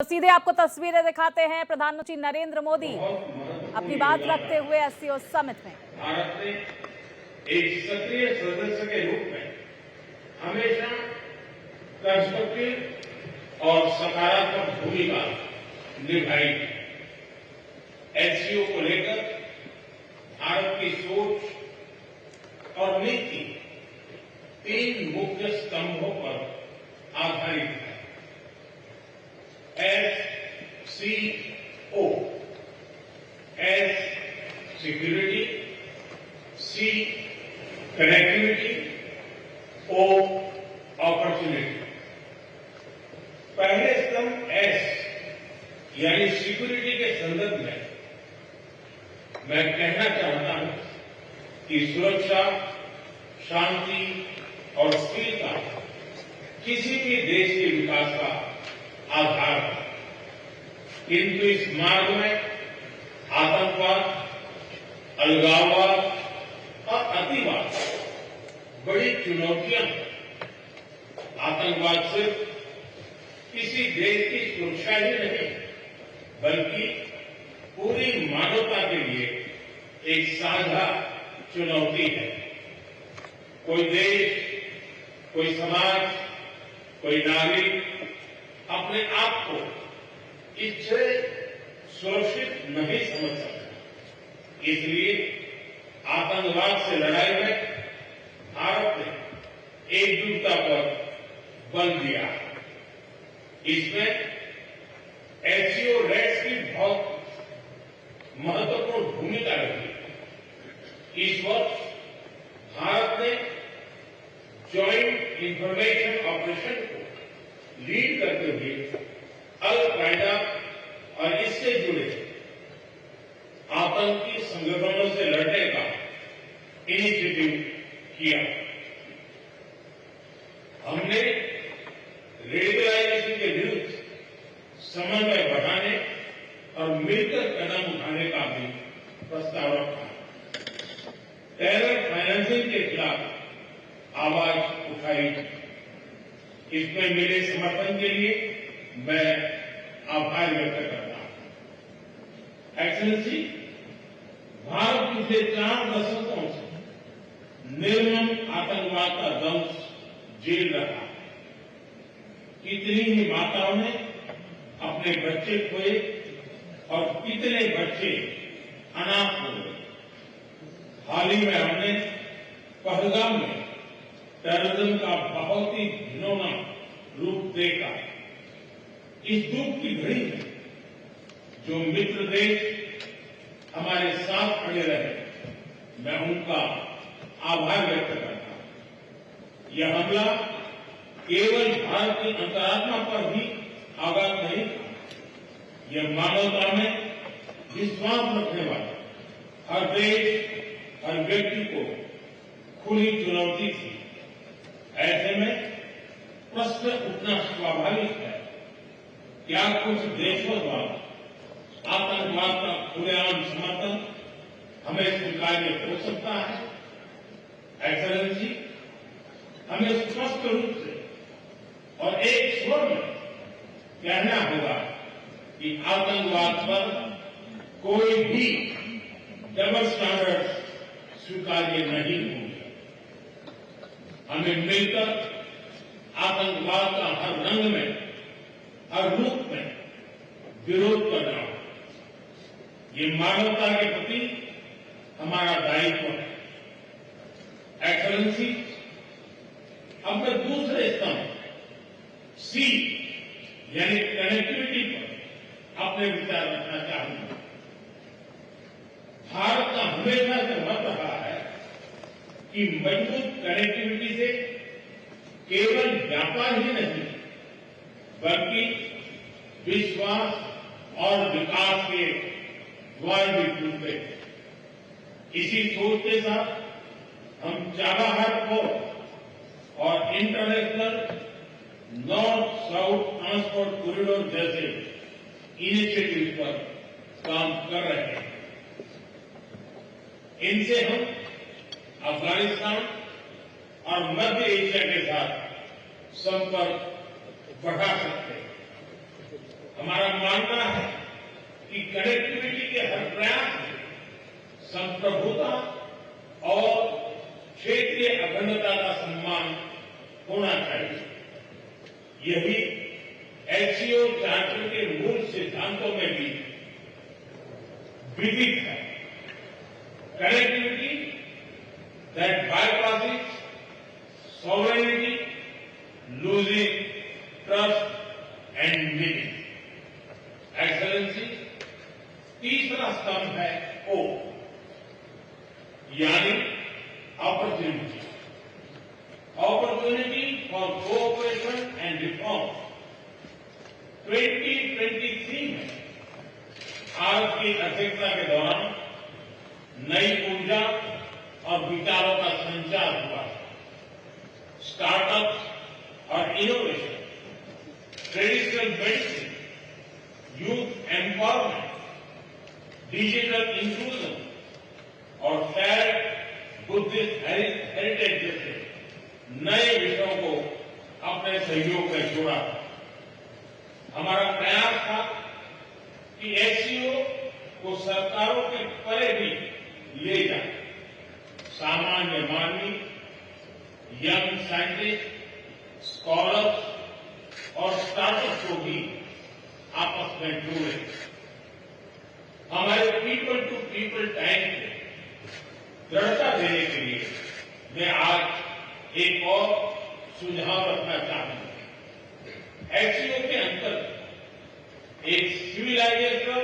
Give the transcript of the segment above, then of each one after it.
तो सीधे आपको तस्वीरें दिखाते हैं। प्रधानमंत्री नरेंद्र मोदी अपनी बात रखते हुए एससीओ समिट में भारत ने एक सक्रिय सदस्य के रूप में हमेशा कंस्ट्रक्टिव और सकारात्मक भूमिका निभाई। एससीओ को लेकर भारत की सोच और नीति 3 मुख्य स्तंभों पर आधारित है। SCO, S security, C connectivity, O opportunity. पहले स्तंभ S यानी सिक्योरिटी के संदर्भ में मैं कहना चाहता हूं कि सुरक्षा, शांति और स्थिरता किसी भी देश के विकास का आधार है। किंतु इस मार्ग में आतंकवाद, अलगाववाद और अतिवाद बड़ी चुनौतियां हैं। आतंकवाद सिर्फ किसी देश की सुरक्षा ही नहीं बल्कि पूरी मानवता के लिए एक साझा चुनौती है। कोई देश, कोई समाज, कोई नागरिक अपने आप को इससे सुरक्षित नहीं समझ सकता। इसलिए आतंकवाद से लड़ाई में भारत ने एकजुटता पर बल दिया। इसमें एससीओ रेट्स की बहुत महत्वपूर्ण भूमिका रही। इस वर्ष भारत ने ज्वाइंट इंफॉर्मेशन ऑपरेशन को लीड करते हुए अल-कायदा और इससे जुड़े आतंकी संगठनों से लड़ने का इनिशिएटिव किया। हमने रेडिकलाइजेशन के विरुद्ध समन्वय बढ़ाने और मिलकर कदम उठाने का भी प्रस्ताव रखा। टेरर फाइनेंसिंग के खिलाफ आवाज उठाई। इसमें मिले समर्थन के लिए मैं आभार व्यक्त करता हूं। एक्सेलेंसी, भारत पिछले 4 दशकों से निर्मम आतंकवाद का दंश झेल रहा है। कितनी ही माताओं ने अपने बच्चे खोए और कितने बच्चे अनाथ हो गए। हाल ही में हमने पहलगाम में टेररिज्म का बहुत ही घिनौना रूप देखा। इस दुख की घड़ी में जो मित्र देश हमारे साथ खड़े रहे, मैं उनका आभार व्यक्त करता हूं। यह हमला केवल भारत की अंतरात्मा पर ही आघात नहीं था, यह मानवता में विश्वास रखने वाले हर देश, हर व्यक्ति को खुली चुनौती थी। ऐसे में प्रश्न उठना स्वाभाविक है, क्या कुछ देशों द्वारा आतंकवाद का खुलेआम समर्थन हमें स्वीकार्य हो सकता है? एक्सेलेंसी, हमें स्पष्ट रूप से और एक स्वर में कहना होगा कि आतंकवाद पर कोई भी डबल स्टैंडर्ड स्वीकार्य नहीं होंगे। हमें मिलकर आतंकवाद का हर रंग में, हर रूप में विरोध करना होगा। ये मानवता के प्रति हमारा दायित्व है। एक्सेलेंसी, अब मैं दूसरे स्तंभ C यानी कनेक्टिविटी पर अपने विचार रखना चाहूंगा। भारत का हमेशा से मत रहा है कि मजबूत कनेक्टिविटी से केवल व्यापार ही नहीं बल्कि विश्वास और विकास के द्वार भी खुलते हैं। इसी सोच के साथ हम चाबहार पोर्ट और international north south transport corridor जैसे इनिशिएटिव पर काम कर रहे हैं। इनसे हम अफगानिस्तान और मध्य एशिया के साथ संपर्क बढ़ा सकते हैं। हमारा मानना है कि कनेक्टिविटी के हर प्रयास में संप्रभुता और क्षेत्रीय अखंडता का सम्मान होना चाहिए। यही एससीओ चार्टर के मूल सिद्धांतों में भी विदित है। Connectivity that bypasses sovereignty, losing trust and limit. Excellency, तीसरा स्तंभ है ओ, यानी opportunity. Opportunity for cooperation and reform. 2023 में भारत की अध्यक्षता के दौरान नई ऊर्जा और विचारों का संचार हुआ। स्टार्टअप और innovation, traditional medicine, youth empowerment, digital inclusion और शेयर्ड बुद्धिस्ट हेरिटेज जैसे नए विषयों को अपने सहयोग में जोड़ा। हमारा प्रयास था कि एससीओ को सरकारों के परे भी ले जाए। सामान्य मानवी, यंग साइंटिस्ट, स्कॉलर्स और स्टार्टअप को भी आपस में जोड़े। हमारे पीपल टू पीपल टाइम को दृढ़ता देने के लिए मैं आज एक और सुझाव रखना चाहूंगा। एससीओ के अंतर्गत एक सिविलाइजेशन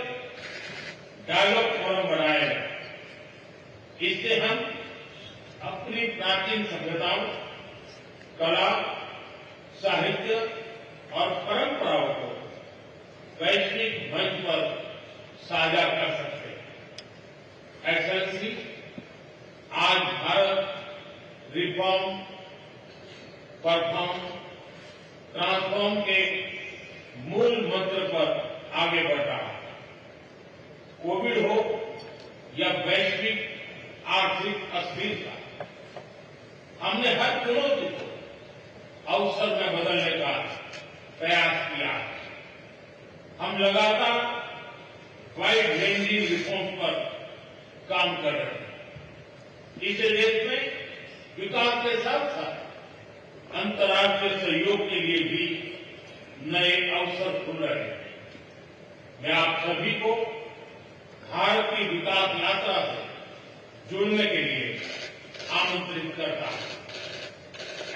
डायलॉग फोरम बनाया जाए। इससे हम अपनी प्राचीन सभ्यताओं, कला, साहित्य और परंपराओं को वैश्विक मंच पर साझा कर सकते हैं। एक्सेलेंसी, आज भारत रिफॉर्म, परफॉर्म, ट्रांसफॉर्म के मूल मंत्र पर आगे बढ़ रहा है। कोविड हो या वैश्विक आर्थिक अस्थिरता, हमने हर चुनौती को अवसर में बदलने का प्रयास किया। हम लगातार वाइड रेंजिंग रिफॉर्म पर काम कर रहे हैं। इस देश में विकास के साथ साथ अंतर्राष्ट्रीय सहयोग के लिए भी नए अवसर खुल रहे हैं। मैं आप सभी को भारत की विकास यात्रा से जुड़ने के लिए आमंत्रित करता हूं।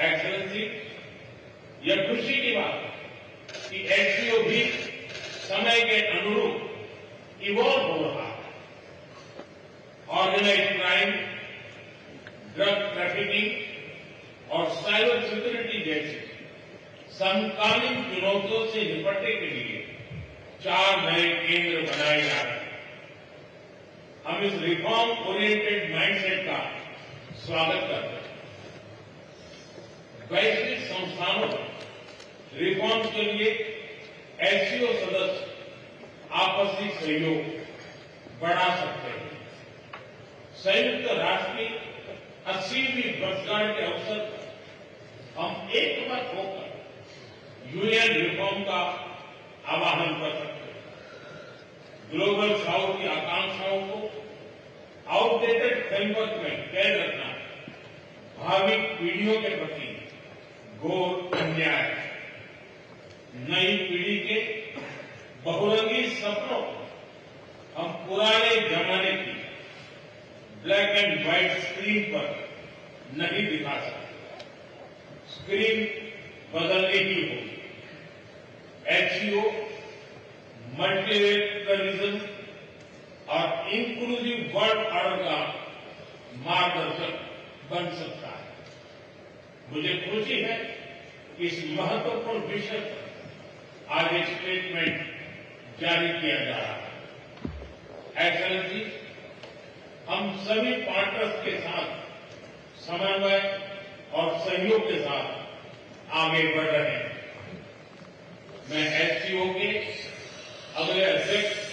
एक्सेलेंसी, यह खुशी की बात है कि एससीओ भी समय के अनुरूप इवॉल्व हो रहा है। ऑर्गेनाइज्ड क्राइम, ड्रग ट्रैफिकिंग और साइबर सिक्योरिटी जैसे समकालीन चुनौतियों से निपटने के लिए 4 नए केंद्र बनाए जा रहे हैं। हम इस रिफॉर्म ओरिएंटेड माइंडसेट का स्वागत करते हैं। वैश्विक संस्थानों में रिफॉर्म के लिए एससीओ सदस्य आपसी सहयोग बढ़ा सकते हैं। संयुक्त राष्ट्र की 80वीं वर्षगांठ के अवसर पर हम एकमत होकर यूएन रिफॉर्म का आह्वान कर सकते हैं। ग्लोबल साउथ की आकांक्षाओं को आउटडेटेड फ्रेमवर्क में कैद रखना भावी पीढ़ियों के प्रति घोर अन्याय है। नई पीढ़ी के बहुरंगी सपनों को हम पुराने जमाने की ब्लैक एंड व्हाइट स्क्रीन पर नहीं दिखा सकते। स्क्रीन बदलनी ही होगी। एचसीओ मल्टीलेटरलिज्म और इंक्लूसिव वर्ल्ड ऑर्डर का मार्गदर्शक बन सकता है। मुझे खुशी है कि इस महत्वपूर्ण विषय पर आज एक स्टेटमेंट जारी किया जा रहा है। एक्सेलेंसी, हम सभी पार्टनर्स के साथ समन्वय और सहयोग के साथ आगे बढ़ रहे हैं। मैं एससीओ के अगले अध्यक्ष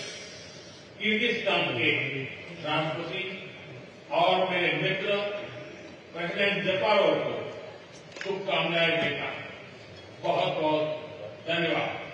किर्गिस्तान के राष्ट्रपति और मेरे मित्र प्रेसिडेंट जपारोव को शुभकामनाएं देता हूं। बहुत बहुत धन्यवाद।